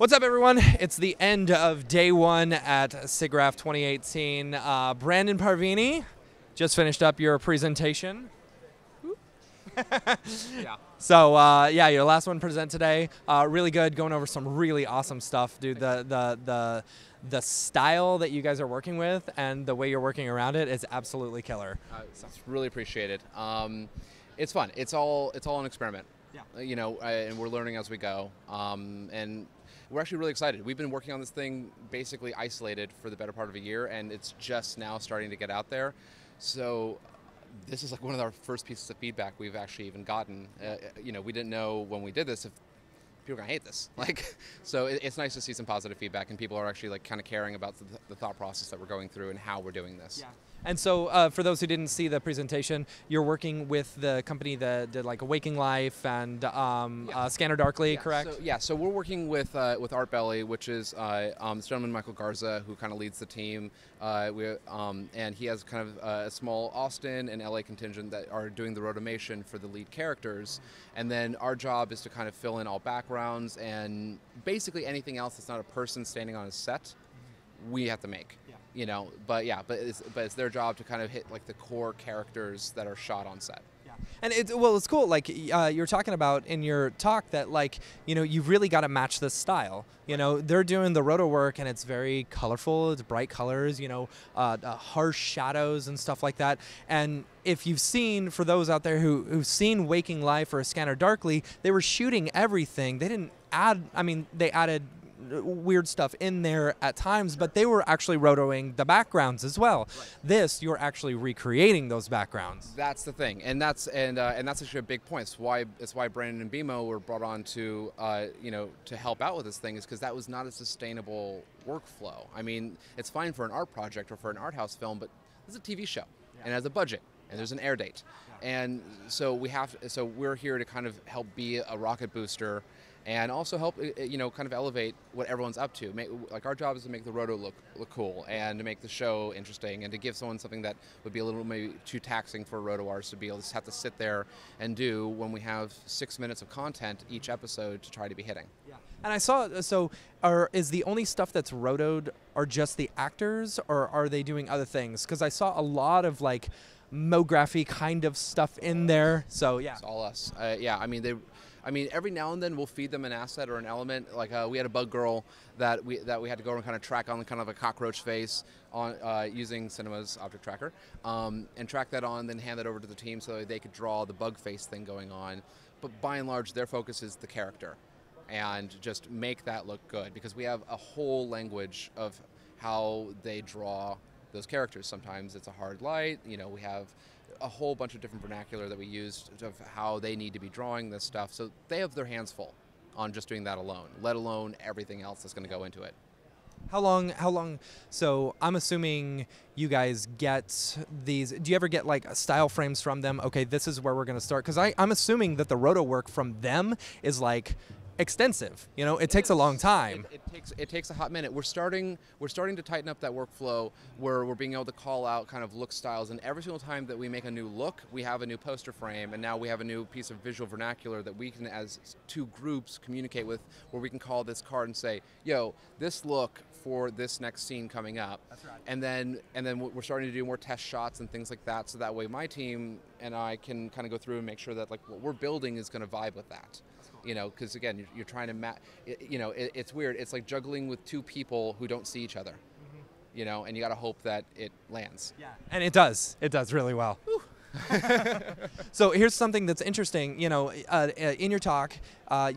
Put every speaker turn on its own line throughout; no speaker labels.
What's up, everyone? It's the end of day one at Siggraph 2018. Brandon Parvini, just finished up your presentation.
Yeah.
So yeah, your last one present today. Really good, going over some really awesome stuff, dude. The style that you guys are working with and the way you're working around it is absolutely killer.
It's really appreciated. It's fun. It's all an experiment.
Yeah.
And we're learning as we go. And we're actually really excited. We've been working on this thing basically isolated for the better part of a year, and it's just now starting to get out there. So this is like one of our first pieces of feedback we've actually even gotten. We didn't know when we did this if people are gonna hate this. So it's nice to see some positive feedback, and people are actually like kind of caring about the thought process that we're going through and how we're doing this.
Yeah. And so for those who didn't see the presentation, you're working with the company that did like Waking Life and Scanner Darkly, correct?
So we're working with Art Belly, which is this gentleman, Michael Garza, who kind of leads the team. And he has kind of a small Austin and LA contingent that are doing the rotomation for the lead characters. And then our job is to kind of fill in all backgrounds and basically anything else that's not a person standing on a set, we have to make. But it's their job to kind of hit like the core characters that are shot on set.
Yeah. And it's cool. Like you're talking about in your talk that you've really got to match this style. They're doing the roto work and it's very colorful. It's bright colors. Harsh shadows and stuff like that. And if you've seen, for those out there who've seen Waking Life or Scanner Darkly, they were shooting everything. They didn't add. I mean, they added weird stuff in there at times, but they were actually rotoing the backgrounds as well. Right. This, you're actually recreating those backgrounds.
That's the thing, and that's actually a big point. It's why Brandon and BMO were brought on to to help out with this thing, is because that was not a sustainable workflow. I mean, it's fine for an art project or for an art house film, but this is a TV show and it has a budget and there's an air date, and so we're here to kind of help be a rocket booster. And also help, kind of elevate what everyone's up to. Our job is to make the roto look cool and to make the show interesting and to give someone something that would be a little maybe too taxing for roto artists to be able to have to sit there and do when we have 6 minutes of content each episode to try to be hitting.
Yeah. And I saw, is the only stuff that's rotoed are just the actors, or are they doing other things? Because I saw a lot of like MoGraphy kind of stuff in there. So yeah.
It's all us. I mean, every now and then we'll feed them an asset or an element. Like we had a bug girl that we had to go and kind of track on kind of a cockroach face on using Cinema's object tracker, and track that on, then hand that over to the team so that they could draw the bug face thing going on. But by and large, their focus is the character, and just make that look good, because we have a whole language of how they draw those characters. Sometimes it's a hard light. We have a whole bunch of different vernacular that we use of how they need to be drawing this stuff. So they have their hands full on just doing that alone, let alone everything else that's going to go into it.
How long, so I'm assuming you guys get these, do you ever get like style frames from them? Okay, this is where we're going to start. Because I'm assuming that the roto work from them is like extensive. It takes a long time.
It takes a hot minute. We're starting to tighten up that workflow where we're being able to call out kind of look styles, and every single time that we make a new look, we have a new poster frame, and now we have a new piece of visual vernacular that we can, as two groups, communicate with, where we can call this card and say, yo, this look for this next scene coming up. That's right. And then we're starting to do more test shots and things like that, so that way my team and I can kind of go through and make sure that like what we're building is going to vibe with that. Because again, you're trying to it's weird. It's like juggling with two people who don't see each other. Mm-hmm. And you got to hope that it lands. Yeah,
and it does. It does really well. So here's something that's interesting. In your talk,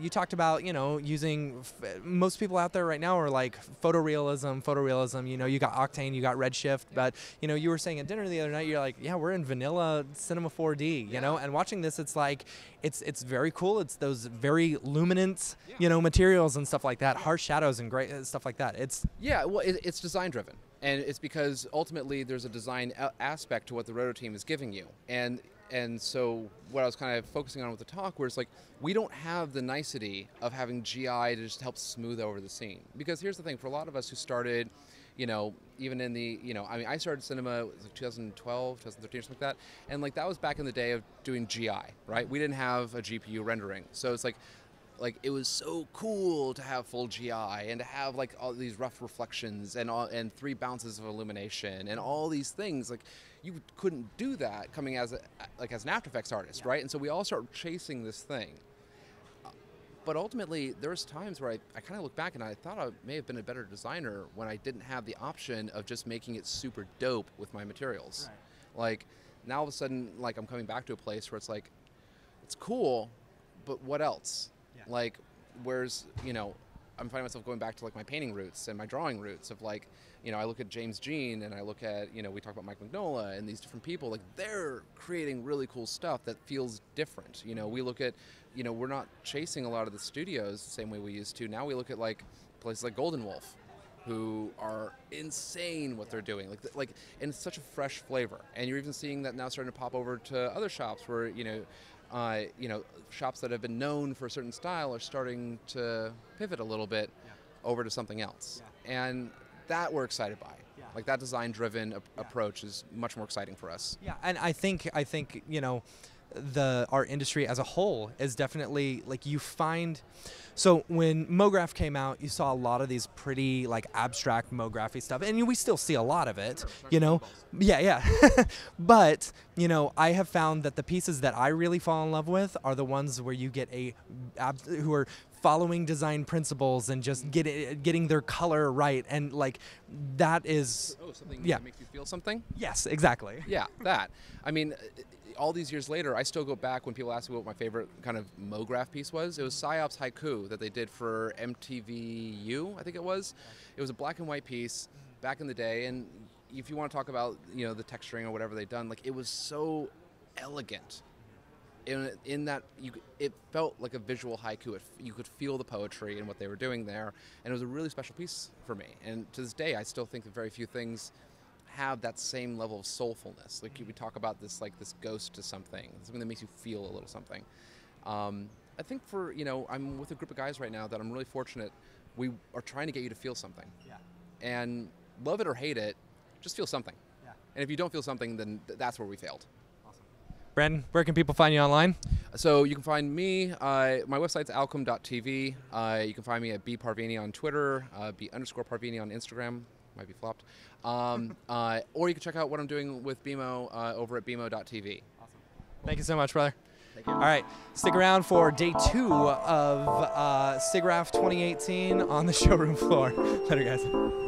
you talked about using most people out there right now are like photorealism. You got Octane, you got Redshift, but you were saying at dinner the other night, you're like, yeah, we're in vanilla Cinema 4D. And watching this, it's like it's very cool. It's those very luminant materials and stuff like that, harsh shadows and great stuff like that. It's
design driven. And it's because ultimately there's a design aspect to what the roto team is giving you. And so what I was kind of focusing on with the talk, where it's like, we don't have the nicety of having GI to just help smooth over the scene. Because here's the thing, for a lot of us who started, even in the, I started cinema, it was like 2012, 2013 or something like that. And like that was back in the day of doing GI, right? We didn't have a GPU rendering. So it's like, like it was so cool to have full GI and to have like all these rough reflections and 3 bounces of illumination and all these things. Like you couldn't do that coming as an After Effects artist, right? And so we all start chasing this thing. But ultimately, there's times where I kind of look back and I thought I may have been a better designer when I didn't have the option of just making it super dope with my materials. Right. Like now all of a sudden, like I'm coming back to a place where it's like, it's cool, but what else? Yeah. Like, where's, you know, I'm finding myself going back to like my painting roots and my drawing roots of like, you know, I look at James Jean and I look at, you know, we talk about Mike Mignola and these different people, like they're creating really cool stuff that feels different. You know, we look at, you know, we're not chasing a lot of the studios the same way we used to. Now we look at like places like Golden Wolf, who are insane what they're doing, like, and it's such a fresh flavor. And you're even seeing that now starting to pop over to other shops where, you know, shops that have been known for a certain style are starting to pivot a little bit over to something else. Yeah. And that we're excited by. Yeah. Like that design-driven approach is much more exciting for us.
Yeah, and I think you know, our industry as a whole is definitely like you find. So when MoGraph came out, you saw a lot of these pretty like abstract MoGraphy stuff, and we still see a lot of it, you know. Yeah. But you know, I have found that the pieces that I really fall in love with are the ones where you get who are following design principles and just getting their color right, and like that is
something that makes you feel something.
Yes, exactly.
Yeah, that. I mean, all these years later, I still go back when people ask me what my favorite kind of MoGraph piece was. It was Psyop's Haiku that they did for MTVU, I think it was. It was a black and white piece back in the day, and if you want to talk about, you know, the texturing or whatever they'd done, like it was so elegant. In that it felt like a visual haiku. You could feel the poetry and what they were doing there, and it was a really special piece for me. And to this day, I still think that very few things have that same level of soulfulness. Like we talk about this, like this ghost to something that makes you feel a little something. I think for, you know, I'm with a group of guys right now that I'm really fortunate. We are trying to get you to feel something. Yeah. And love it or hate it, just feel something. Yeah. And if you don't feel something, then that's where we failed.
Brandon, where can people find you online?
So you can find me, my website's alchem.tv. You can find me at bparvini on Twitter, b_Parvini on Instagram, might be flopped. Or you can check out what I'm doing with BMO over at bmo.tv.
Awesome. Thank you so much, brother.
Thank you.
All right, stick around for day 2 of Siggraph 2018 on the showroom floor. Later, guys.